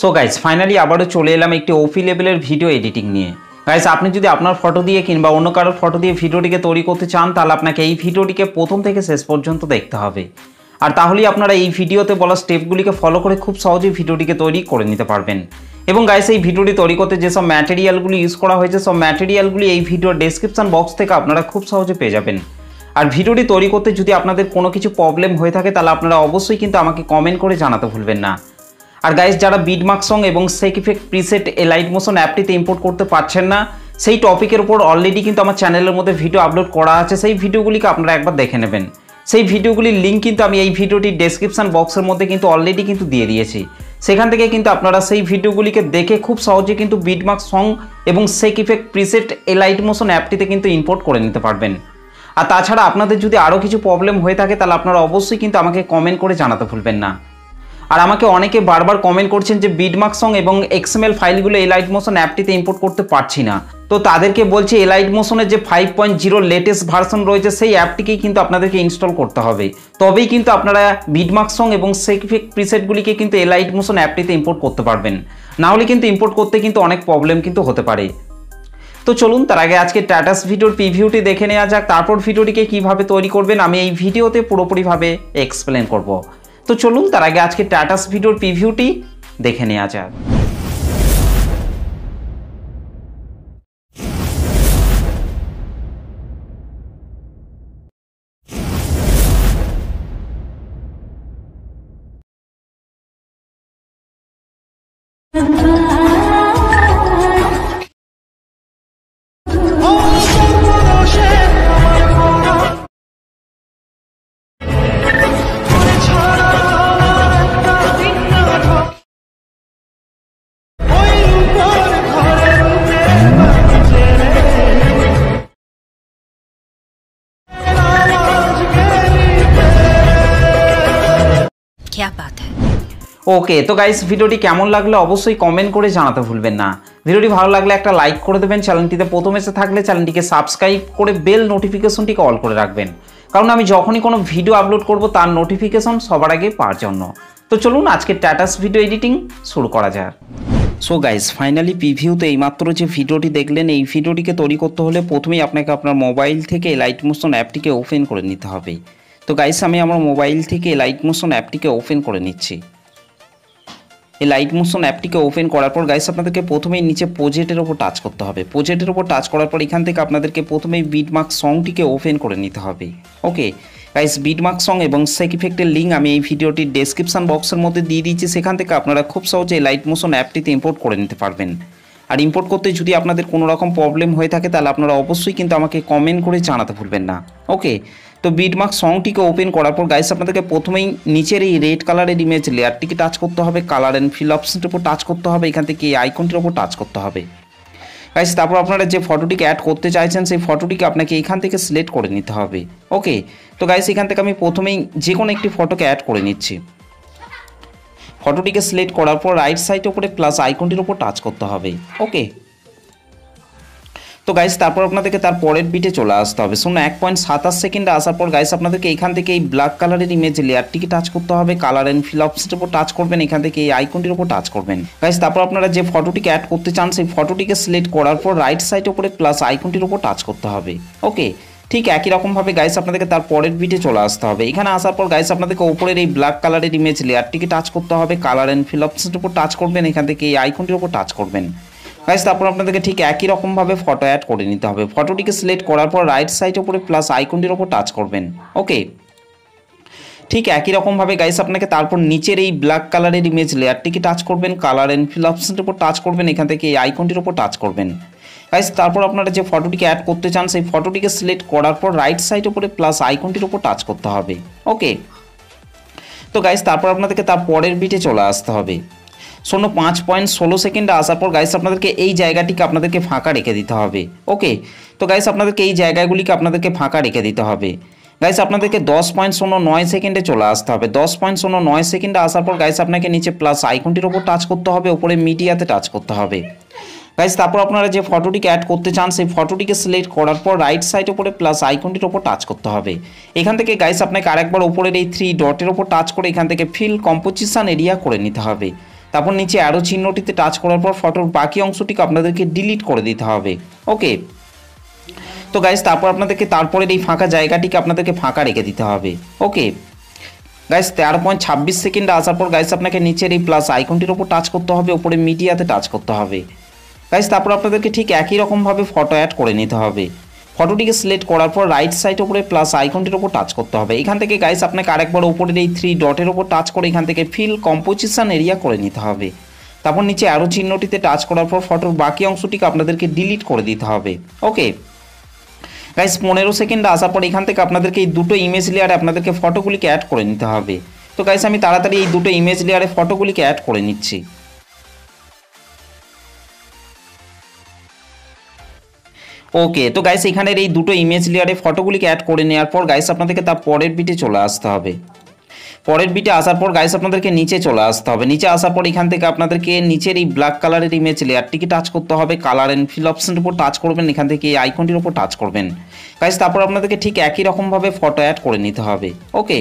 So guys finally আবারও চলে এলাম একটি ওপি লেভেলের ভিডিও এডিটিং নিয়ে। গাইস আপনি যদি আপনার ফটো দিয়ে কিংবা অন্য কারোর ফটো দিয়ে ভিডিওটিকে তৈরি করতে চান তাহলে আপনাকে এই ভিডিওটিকে প্রথম থেকে শেষ পর্যন্ত দেখতে হবে। আর তাহলেই আপনারা এই ভিডিওতে বলা স্টেপগুলিকে ফলো করে খুব সহজেই ভিডিওটিকে তৈরি করে নিতে পারবেন। এবং গাইস এই ভিডিওটি তৈরি করতে যেসব ম্যাটেরিয়ালগুলি ইউজ করা হয়েছে সব ম্যাটেরিয়ালগুলি এই ভিডিওর ডেসক্রিপশন বক্স থেকে আপনারা খুব সহজে পেয়ে যাবেন। আর ভিডিওটি তৈরি করতে যদি আপনাদের কোনো কিছু প্রবলেম হয়ে থাকে তাহলে আপনারা অবশ্যই কিন্তু আমাকে কমেন্ট করে জানাতে ভুলবেন না। আর গাইস যারা বিটমার্ক সং এবং shake effect preset light motion অ্যাপটিতে ইম্পোর্ট করতে পারছেন না সেই টপিকের উপর অলরেডি কিন্তু আমার চ্যানেলের মধ্যে ভিডিও আপলোড করা আছে, সেই ভিডিওগুলিকে আপনারা একবার দেখে নেবেন। সেই ভিডিওগুলির লিঙ্ক কিন্তু আমি এই ভিডিওটির ডেসক্রিপশন বক্সের মধ্যে কিন্তু অলরেডি কিন্তু দিয়ে দিয়েছি। সেখান থেকে কিন্তু আপনারা সেই ভিডিওগুলিকে দেখে খুব সহজে কিন্তু বিটমার্ক সং এবং shake effect preset light motion অ্যাপটিতে কিন্তু ইম্পোর্ট করে নিতে পারবেন। আর তাছাড়া আপনাদের যদি আরও কিছু প্রবলেম হয়ে থাকে তাহলে আপনারা অবশ্যই কিন্তু আমাকে কমেন্ট করে জানাতে ভুলবেন না। আর আমাকে অনেকে বারবার কমেন্ট করছেন যে বিটমার্ক সং এবং এক্সএমএল ফাইলগুলো লাইট মোশন অ্যাপটিতে ইম্পোর্ট করতে পারছি না, তো তাদেরকে বলছি লাইট মোশনের যে 5.0 লেটেস্ট ভার্সন রয়েছে সেই অ্যাপটিকেই কিন্তু আপনাদেরকে ইনস্টল করতে হবে, তবেই কিন্তু আপনারা বিটমার্ক সং এবং সেক ইফেক্ট প্রিসেটগুলিকে কিন্তু লাইট মোশন অ্যাপটিতে ইম্পোর্ট করতে পারবেন। না হলে কিন্তু ইম্পোর্ট করতে কিন্তু অনেক প্রবলেম কিন্তু হতে পারে। তো চলুন তার আগে আজকে স্ট্যাটাস ভিডিওর প্রিভিউটি দেখে নেওয়া যাক, তারপর ভিডিওটিকে কিভাবে তৈরি করবেন আমি এই ভিডিওতে পুরোপুরিভাবে এক্সপ্লেন করব। তো চলুন তার আগে আজকে স্ট্যাটাস ভিডিওর প্রিভিউটি দেখে নেওয়া যাক। क्या बात है। ওকে, তো গাইস ভিডিওটি কেমন লাগলো অবশ্যই কমেন্ট করে জানাতে ভুলবেন না। ভিডিওটি ভালো লাগলে একটা লাইক করে দেবেন, চ্যানেলটিতে প্রথম এসে থাকলে চ্যানেলটিকে সাবস্ক্রাইব করে বেল নোটিফিকেশনটিকে অল করে রাখবেন, কারণ আমি যখনই কোনো ভিডিও আপলোড করব তার নোটিফিকেশন সবার আগে পাওয়ার জন্য। তো চলুন আজকে স্ট্যাটাস ভিডিও এডিটিং শুরু করা যাক। সো গাইস ফাইনালি প্রিভিউতে এইমাত্র যে ভিডিওটি দেখলেন এই ভিডিওটিকে তৈরি করতে হলে প্রথমেই আপনাকে আপনার মোবাইল থেকে লাইট মোশন অ্যাপটিকে ওপেন করে নিতে হবে। তো গাইস আমি আমার মোবাইল থেকে লাইট মোশন অ্যাপটিকে ওপেন করে নিচ্ছি। এই লাইট মোশন অ্যাপটিকে ওপেন করার পর গাইস আপনাদেরকে প্রথমেই নিচে প্রজেক্টের ওপর টাচ করতে হবে। প্রজেক্টের ওপর টাচ করার পর এখান থেকে আপনাদেরকে প্রথমেই বিটমার্ক সংটিকে ওপেন করে নিতে হবে। ওকে গাইস, বিটমার্ক সং এবং সেক ইফেক্টের লিঙ্ক আমি এই ভিডিওটির ডেসক্রিপশন বক্সের মধ্যে দিয়ে দিয়েছি, সেখান থেকে আপনারা খুব সহজে লাইট মোশন অ্যাপটিতে ইম্পোর্ট করে নিতে পারবেন। আর ইম্পোর্ট করতে যদি আপনাদের কোনো রকম প্রবলেম হয়ে থাকে তাহলে আপনারা অবশ্যই কিন্তু আমাকে কমেন্ট করে জানাতে ভুলবেন না। ওকে, তো বিটমার্ক সংটিকে ওপেন করার পর গাইস আপনাদেরকে প্রথমেই নিচের এই রেড কালারের ইমেজ লেয়ারটিকে টাচ করতে হবে, কালার অ্যান্ড ফিল অপশনটির উপর টাচ করতে হবে, এখান থেকে এই আইকনটির উপর টাচ করতে হবে। গাইস তারপর আপনারা যে ফটোটিকে অ্যাড করতে চাইছেন সেই ফটোটিকে আপনাকে এখান থেকে সিলেক্ট করে নিতে হবে। ওকে, তো গাইস এখান থেকে আমি প্রথমেই যে কোনো একটি ফটোকে অ্যাড করে নিচ্ছি। ফটোটিকে সিলেক্ট করার পর রাইট সাইডের উপরে প্লাস আইকনটির উপর টাচ করতে হবে। ওকে, তো গাইস তারপর আপনাদেরকে তার পরের বিটে চলে আসতে হবে। শোনো 1.27 সেকেন্ডে আসার পর গাইস আপনাদেরকে এখান থেকে এই ব্ল্যাক কালারের ইমেজ লেয়ারটিকে টাচ করতে হবে, কালার অ্যান্ড ফিল অপশনের উপর টাচ করবেন, এখান থেকে এই আইকনটির উপর টাচ করবেন। গাইস তারপর আপনারা যে ফটোটিকে অ্যাড করতে চান সেই ফটোটিকে সিলেক্ট করার পর রাইট সাইডের উপরে প্লাস আইকনটির উপর টাচ করতে হবে। ওকে, ঠিক একই রকমভাবে গাইস আপনাদেরকে তার পরের বিটে চলে আসতে হবে। এখানে আসার পর গাইস আপনাদেরকে উপরের এই ব্ল্যাক কালারের ইমেজ লেয়ারটিকে টাচ করতে হবে, কালার অ্যান্ড ফিল অপশনের উপর টাচ করবেন, এখান থেকে এই আইকনটির উপর টাচ করবেন। গাইস তারপর আপনাদেরকে ঠিক একই রকমভাবে ফটো অ্যাড করে নিতে হবে। ফটোটিকে সিলেক্ট করার পর রাইট সাইডের উপরে প্লাস আইকনটির উপর টাচ করবেন। ওকে, ঠিক একই রকমভাবে গাইস আপনাকে তারপর নিচের এই ব্ল্যাক কালারের ইমেজ লেয়ারটিকে টাচ করবেন, কালার অ্যান্ড ফিল অপশনের উপর টাচ করবেন, এখান থেকে এই আইকনটির উপর টাচ করবেন। গাইস তারপর আপনারা যে ফটোটিকে অ্যাড করতে চান সেই ফটোটিকে সিলেক্ট করার পর রাইট সাইডের উপরে প্লাস আইকনটির উপর টাচ করতে হবে। ওকে, তো গাইস তারপর আপনাদেরকে তার পরের বিটে চলে আসতে হবে। শোনো 5.16 সেকেন্ডে আসার পর গাইস আপনাদেরকে এই জায়গাটিকে আপনাদেরকে ফাঁকা রেখে দিতে হবে। ওকে, তো গাইস আপনাদেরকে এই জায়গাগুলিকে আপনাদেরকে ফাঁকা রেখে দিতে হবে। গাইস আপনাদেরকে 10.09 সেকেন্ডে চলে আসতে হবে। 10.09 সেকেন্ডে আসার পর গাইস আপনাকে নিচে প্লাস আইকনটির উপর টাচ করতে হবে, উপরে মিডিয়াতে টাচ করতে হবে। গাইস তারপর আপনারা যে ফটোটিকে অ্যাড করতে চান সেই ফটোটিকে সিলেক্ট করার পর রাইট সাইড উপরে প্লাস আইকনটির উপর টাচ করতে হবে। এখান থেকে গাইস আপনাকে আরেকবার উপরের এই 3 ডটের উপর টাচ করে এখান থেকে ফিল কম্পোজিশন এরিয়া করে নিতে হবে। তারপর নিচে অ্যারো চিহ্নটিতে টাচ করার পর ফটোর বাকি অংশটিকে আপনাদেরকে ডিলিট করে দিতে হবে। ওকে, তো গাইস তারপর আপনাদেরকে তারপরের এই ফাঁকা জায়গাটিকে আপনাদেরকে ফাঁকা রেখে দিতে হবে। ওকে গাইস 13.26 সেকেন্ডে আসার পর গাইস আপনাকে নিচের এই প্লাস আইকনটির ওপর টাচ করতে হবে, ওপরে মিডিয়াতে টাচ করতে হবে। গাইস তারপর আপনাদেরকে ঠিক একই রকমভাবে ফটো অ্যাড করে নিতে হবে। ফটোটিকে সিলেক্ট করার পর রাইট সাইড উপরে প্লাস আইকনটির ওপর টাচ করতে হবে। এখান থেকে গাইস আপনাকে আরেকবার উপরের এই 3 ডটের ওপর টাচ করে এখান থেকে ফিল কম্পোজিশন এরিয়া করে নিতে হবে। তারপর নিচে অ্যারো চিহ্নটিতে টাচ করার পর ফটোর বাকি অংশটিকে আপনাদেরকে ডিলিট করে দিতে হবে। ওকে গাইস 15 সেকেন্ড আসার পর এখান থেকে আপনাদেরকে এই দুটো ইমেজ লেয়ারে আপনাদেরকে ফটোগুলিকে অ্যাড করে নিতে হবে। তো গাইস আমি তাড়াতাড়ি এই দুটো ইমেজ লেয়ারে ফটোগুলিকে অ্যাড করে নিচ্ছি। ওকে, তো গাইস এখানের এই দুটো ইমেজ লেয়ারে ফটোগুলিকে অ্যাড করে নেওয়ার পর গাইস আপনাদেরকে তার পরের বিটে চলে আসতে হবে। পরের বিটে আসার পর গাইস আপনাদেরকে নিচে চলে আসতে হবে। নিচে আসার পর এখান থেকে আপনাদেরকে নিচের এই ব্ল্যাক কালারের ইমেজ লেয়ারটিকে টাচ করতে হবে, কালার অ্যান্ড ফিল অপশনের উপর টাচ করবেন, এখান থেকে এই আইকনটির উপর টাচ করবেন। গাইস তারপর আপনাদেরকে ঠিক একই রকমভাবে ফটো অ্যাড করে নিতে হবে। ওকে,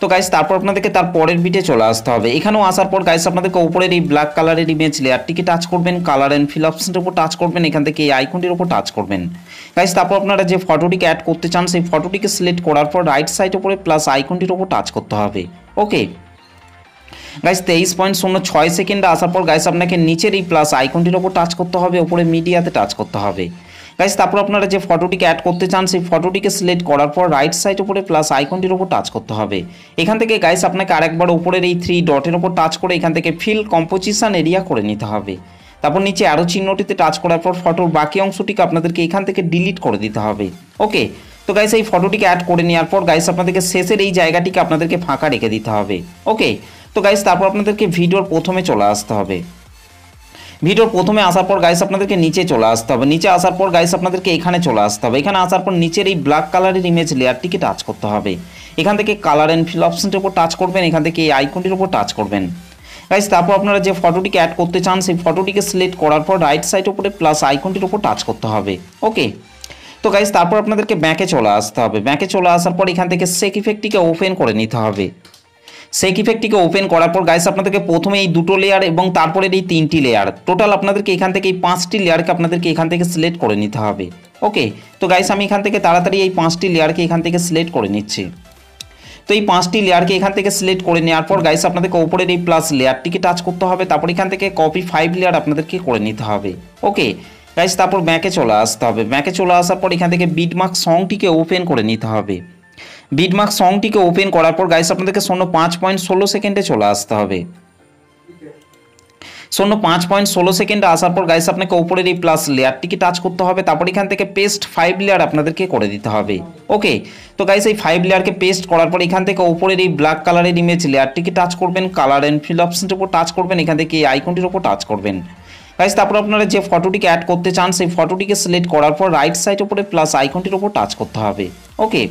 তো গাইস তারপর আপনাদেরকে তার পরের বিটে চলে আসতে হবে। এখানেও আসার পর গাইস আপনাদেরকে উপরের এই ব্ল্যাক কালারের ইমেজ লেয়ারটিকে টাচ করবেন, কালার অ্যান্ড ফিল অপশনের উপর টাচ করবেন, এখান থেকে এই আইকনটির উপর টাচ করবেন। গাইস তারপর আপনারা যে ফটোটিকে অ্যাড করতে চান সেই ফটোটিকে সিলেক্ট করার পর রাইট সাইড উপরে প্লাস আইকনটির উপর টাচ করতে হবে। ওকে গাইস 23.06 সেকেন্ডে আসার পর গাইস আপনাকে নিচের এই প্লাস আইকনটির উপর টাচ করতে হবে, উপরে মিডিয়াতে টাচ করতে হবে। গাইস তারপর আপনারা যে ফটোটিকে অ্যাড করতে চান সেই ফটোটিকে সিলেক্ট করার পর রাইট সাইড উপরে প্লাস আইকনটির উপর টাচ করতে হবে। এখান থেকে গাইস আপনাকে আরেকবার উপরের এই 3 ডটের উপর টাচ করে এখান থেকে ফিল কম্পোজিশন এরিয়া করে নিতে হবে। তারপর নিচে অ্যারো চিহ্নটিতে টাচ করার পর ফটোর বাকি অংশটিকে আপনাদেরকে এখান থেকে ডিলিট করে দিতে হবে। ওকে, তো গাইস এই ফটোটিকে অ্যাড করে নেওয়ার পর গাইস আপনাদেরকে শেষের এই জায়গাটিকে আপনাদেরকে ফাঁকা রেখে দিতে হবে। ওকে, তো গাইস তারপর আপনাদেরকে ভিডিওর প্রথমে চলে আসতে হবে। ভিডিওর প্রথমে আসার পর গাইস আপনাদেরকে নিচে চলে আসতে হবে। নিচে আসার পর গাইস আপনাদেরকে এখানে চলে আসতে হবে। এখানে আসার পর নিচের এই ব্ল্যাক কালারের ইমেজ লেয়ারটিকে টাচ করতে হবে। এখান থেকে কালার অ্যান্ড ফিল অপশনটির উপর টাচ করবেন, এখান থেকে এই আইকনটির উপর টাচ করবেন। গাইস তারপর আপনারা যে ফটোটিকে অ্যাড করতে চান সেই ফটোটিকে সিলেক্ট করার পর রাইট সাইড উপরে প্লাস আইকনটির উপর টাচ করতে হবে। ওকে, তো গাইস তারপর আপনাদেরকে ব্যাকে চলে আসতে হবে। ব্যাকে চলে আসার পর এখান থেকে শেক ইফেক্টটিকে ওপেন করে নিতে হবে। শেক ইফেক্টটিকে ওপেন করার পর গাইস আপনাদেরকে প্রথমে এই দুটো লেয়ার এবং তারপরে এই 3টি লেয়ার, টোটাল আপনাদেরকে এখান থেকে এই 5টি লেয়ারকে আপনাদেরকে এখান থেকে সিলেক্ট করে নিতে হবে। ওকে, তো গাইস আমি এখান থেকে তাড়াতাড়ি এই 5টি লেয়ারকে এখান থেকে সিলেক্ট করে নিচ্ছি। তো এই 5টি লেয়ারকে এখান থেকে সিলেক্ট করে নেওয়ার পর গাইস আপনাদেরকে উপরের এই প্লাস লেয়ারটিকে টাচ করতে হবে, তারপর এখান থেকে কপি 5 লেয়ার আপনাদেরকে করে নিতে হবে। ওকে গাইস তারপর ব্যাকে চলে আসতে হবে। ব্যাকে চলে আসার পর এখান থেকে বিটমার্ক সংটিকে ওপেন করে নিতে হবে। বিটমার্ক সংটিকে ওপেন করার পর গাইস আপনাদেরকে 5.16 সেকেন্ডে চলে আসতে হবে। 5.16 সেকেন্ডে আসার পর গাইস আপনাকে উপরের এই প্লাস লেয়ারটিকে টাচ করতে হবে, তারপর এখান থেকে পেস্ট 5 লেয়ার আপনাদেরকে করে দিতে হবে। ওকে, তো গাইস এই 5 লেয়ারকে পেস্ট করার পর এখান থেকে উপরের এই ব্ল্যাক কালারের ইমেজ লেয়ারটিকে টাচ করবেন, কালার অ্যান্ড ফিল অপশনের উপর টাচ করবেন, এখান থেকে এই আইকনটির উপর টাচ করবেন। গাইস তারপর আপনারা যে ফটোটিকে অ্যাড করতে চান সেই ফটোটিকে সিলেক্ট করার পর রাইট সাইড উপরে প্লাস আইকনটির উপর টাচ করতে হবে। ওকে,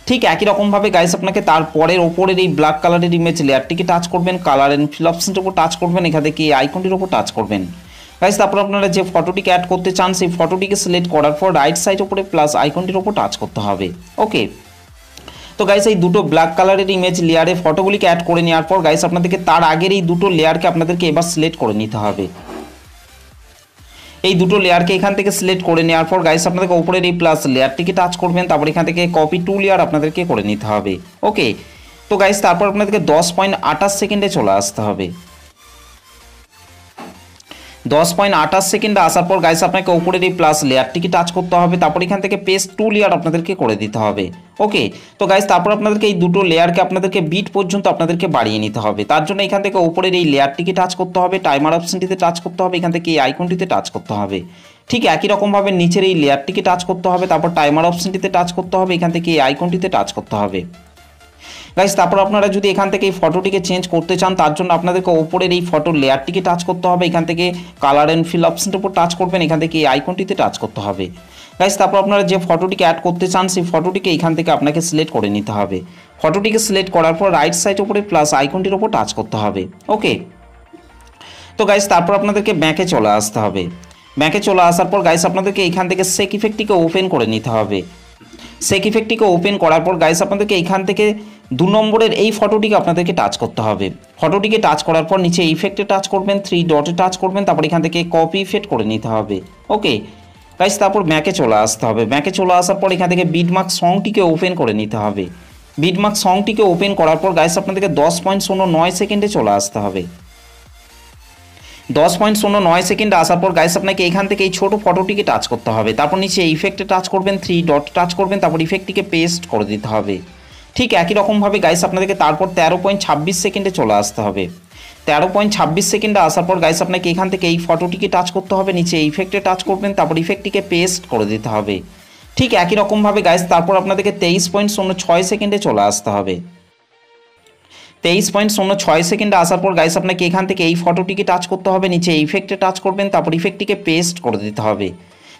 ঠিক একই রকমভাবে গাইস আপনাকে তারপরের ওপরের এই ব্ল্যাক কালারের ইমেজ লেয়ারটিকে টাচ করবেন, কালার অ্যান্ড ফিল অপশনের উপর টাচ করবেন, এখান থেকে এই আইকনটির উপর টাচ করবেন। গাইস তারপর আপনারা যে ফটোটিকে অ্যাড করতে চান সেই ফটোটিকে সিলেক্ট করার পর রাইট সাইড উপরে প্লাস আইকনটির উপর টাচ করতে হবে। ওকে, তো গাইস এই দুটো ব্ল্যাক কালারের ইমেজ লেয়ারে ফটোগুলিকে অ্যাড করে নেওয়ার পর গাইস আপনাদেরকে তার আগের এই দুটো লেয়ারকে আপনাদেরকে এবার সিলেক্ট করে নিতে হবে। এই দুটো লেয়ারকে এখান থেকে সিলেক্ট করে নেওয়ার পর গাইস আপনাদেরকে উপরের এই প্লাস লেয়ারটিকে টাচ করবেন, তারপর এখান থেকে কপি 2 লেয়ার আপনাদেরকে করে নিতে হবে। ওকে, তো গাইস তারপর আপনাদেরকে 10.28 সেকেন্ডে চলে আসতে হবে। 10.28 সেকেন্ডে আসার পর গাইস আপনাকে উপরের এই প্লাস লেয়ারটিকে টাচ করতে হবে, তারপর এখান থেকে পেস্ট 2 লেয়ার আপনাদেরকে করে দিতে হবে। ওকে, তো গাইস তারপর আপনাদেরকে এই দুটো লেয়ারকে আপনাদেরকে বিট পর্যন্ত আপনাদেরকে বাড়িয়ে নিতে হবে। তার জন্য এখান থেকে উপরের এই লেয়ারটিকে টাচ করতে হবে, টাইমার অপশনটিতে টাচ করতে হবে, এখান থেকে এই আইকনটিতে টাচ করতে হবে। ঠিক একই রকমভাবে নিচের এই লেয়ারটিকে টাচ করতে হবে, তারপর টাইমার অপশনটিতে টাচ করতে হবে, এখান থেকে এই আইকনটিতে টাচ করতে হবে। গাইস তারপর আপনারা যদি এখান থেকে এই ফটোটিকে চেঞ্জ করতে চান তার জন্য আপনাদেরকে উপরের এই ফটোর লেয়ারটিকে টাচ করতে হবে, এখান থেকে কালার অ্যান্ড ফিল অপশনের উপর টাচ করবেন, এখান থেকে এই আইকনটিতে টাচ করতে হবে। গাইস তারপর আপনারা যে ফটোটিকে অ্যাড করতে চান সেই ফটোটিকে এখান থেকে আপনাকে সিলেক্ট করে নিতে হবে। ফটোটিকে সিলেক্ট করার পর রাইট সাইড উপরে প্লাস আইকনটির উপর টাচ করতে হবে। ওকে, তো গাইস তারপর আপনাদেরকে ব্যাকে চলে আসতে হবে। ব্যাকে চলে আসার পর গাইস আপনাদেরকে এখান থেকে শেক ইফেক্টটিকে ওপেন করে নিতে হবে। শেক ইফেক্টটিকে ওপেন করার পর গাইস আপনাদেরকে এখান থেকে 2 নম্বরের এই ফটোটিকে আপনাদেরকে টাচ করতে হবে। ফটোটিকে টাচ করার পর নিচে ইফেক্টে টাচ করবেন, 3 ডটে টাচ করবেন, তারপর এখান থেকে কপি ইফেক্ট করে নিতে হবে। ওকে গাইস, তারপর ম্যাকে চলে আসতে হবে। ম্যাকে চলে আসার পর এখান থেকে বিটমার্ক সংটিকে ওপেন করে নিতে হবে। বিটমার্ক সংটিকে ওপেন করার পর গাইস আপনাদেরকে 10.09 সেকেন্ডে চলে আসতে হবে। 10.09 সেকেন্ডে আসার পর গাইস আপনাকে এখান থেকে এই ছোটো ফটোটিকে টাচ করতে হবে। তারপর নিচে ইফেক্টে টাচ করবেন, 3 ডট টাচ করবেন, তারপর ইফেক্টটিকে পেস্ট করে দিতে হবে। ঠিক একই রকমভাবে গাইস আপনাদেরকে তারপর 13.26 সেকেন্ডে চলে আসতে হবে। 13.26 সেকেন্ডে আসার পর গাইস আপনাকে এখান থেকে এই ফটোটিকে টাচ করতে হবে, নিচে ইফেক্টে টাচ করবেন, তারপর ইফেক্টটিকে পেস্ট করে দিতে হবে। ঠিক একই রকমভাবে গাইস তারপর আপনাদেরকে 23.06 সেকেন্ডে চলে আসতে হবে। 23.06 সেকেন্ডে আসার পর গাইস আপনাকে এখান থেকে এই ফটোটিকে টাচ করতে হবে, নিচে ইফেক্টে টাচ করবেন, তারপর ইফেক্টটিকে পেস্ট করে দিতে হবে।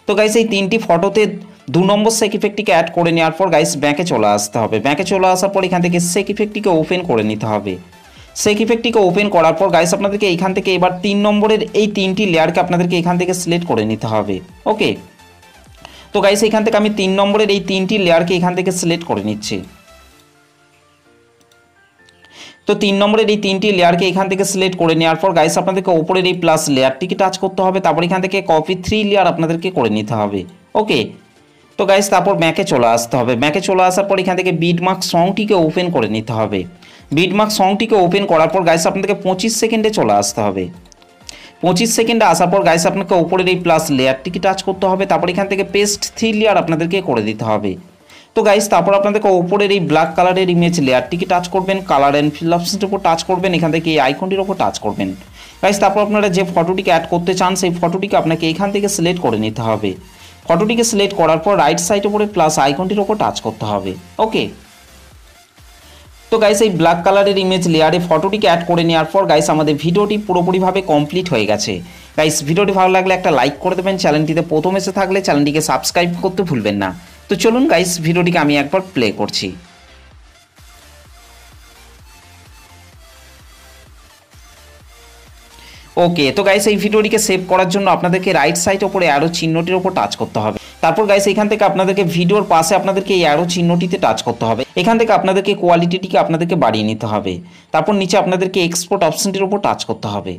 তো গাইস এই 3টি ফটোতে 2 নম্বর সেক ইফেক্টটিকে অ্যাড করে নেওয়ার পর গাইস ব্যাকে চলে আসতে হবে। ব্যাকে চলে আসার পর এখান থেকে সেক ইফেক্টটিকে ওপেন করে নিতে হবে। সেক ইফেক্টটিকে ওপেন করার পর গাইস আপনাদেরকে এইখান থেকে এবার 3 নম্বরের এই 3টি লেয়ারকে আপনাদেরকে এখান থেকে সিলেক্ট করে নিতে হবে। ওকে, তো গাইস এখান থেকে আমি 3 নম্বরের এই 3টি লেয়ারকে এখান থেকে সিলেক্ট করে নিচ্ছি। তো 3 নম্বরের এই 3টি লেয়ারকে এখান থেকে সিলেক্ট করে নেওয়ার পর গাইস আপনাদেরকে ওপরের এই প্লাস লেয়ারটিকে টাচ করতে হবে, তারপর এখান থেকে কপি 3 লেয়ার আপনাদেরকে করে নিতে হবে। ওকে, তো গাইস তারপর ম্যাকে চলে আসতে হবে। ম্যাকে চলে আসার পর এখান থেকে বিটমার্ক সংটিকে ওপেন করে নিতে হবে। বিটমার্ক সংটিকে ওপেন করার পর গাইস আপনাদেরকে 25 সেকেন্ডে চলে আসতে হবে। 25 সেকেন্ডে আসার পর গাইস আপনাকে ওপরের এই প্লাস লেয়ারটিকে টাচ করতে হবে, তারপর এখান থেকে পেস্ট 3 লেয়ার আপনাদেরকে করে দিতে হবে। তো গাইস তারপর আপনাদেরকে ওপরের এই ব্ল্যাক কালারের ইমেজ লেয়ারটিকে টাচ করবেন, কালার অ্যান্ড ফিল অপশনটির উপর টাচ করবেন, এখান থেকে এই আইকনটির উপর টাচ করবেন। গাইস তারপর আপনারা যে ফটোটিকে অ্যাড করতে চান সেই ফটোটিকে আপনাকে এখান থেকে সিলেক্ট করে নিতে হবে। ফটোটিকে সিলেক্ট করার পর রাইট সাইডের উপরে প্লাস আইকনটির উপর টাচ করতে হবে। ওকে, তো গাইস এই ব্ল্যাক কালারের ইমেজ লেয়ারে ফটোটিকে অ্যাড করে নেওয়ার পর গাইস আমাদের ভিডিওটি পুরোপুরিভাবে কমপ্লিট হয়ে গেছে। গাইস ভিডিওটি ভালো লাগলে একটা লাইক করে দেবেন, চ্যানেলটিতে প্রথম এসে থাকলে চ্যানেলটিকে সাবস্ক্রাইব করতে ভুলবেন না। তো চলুন গাইস ভিডিওটিকে আমি একবার প্লে করছি। ওকে, তো গাইস এই ভিডিওটিকে সেভ করার জন্য আপনাদেরকে রাইট সাইড ওপরে অ্যারো চিহ্নটির উপর টাচ করতে হবে। তারপর গাইস এখান থেকে আপনাদেরকে ভিডিওর পাশে আপনাদেরকে এই অ্যারো চিহ্নটিতে টাচ করতে হবে। এখান থেকে আপনাদেরকে কোয়ালিটিটিকে আপনাদেরকে বাড়িয়ে নিতে হবে। তারপর নিচে আপনাদেরকে এক্সপোর্ট অপশনটির উপর টাচ করতে হবে।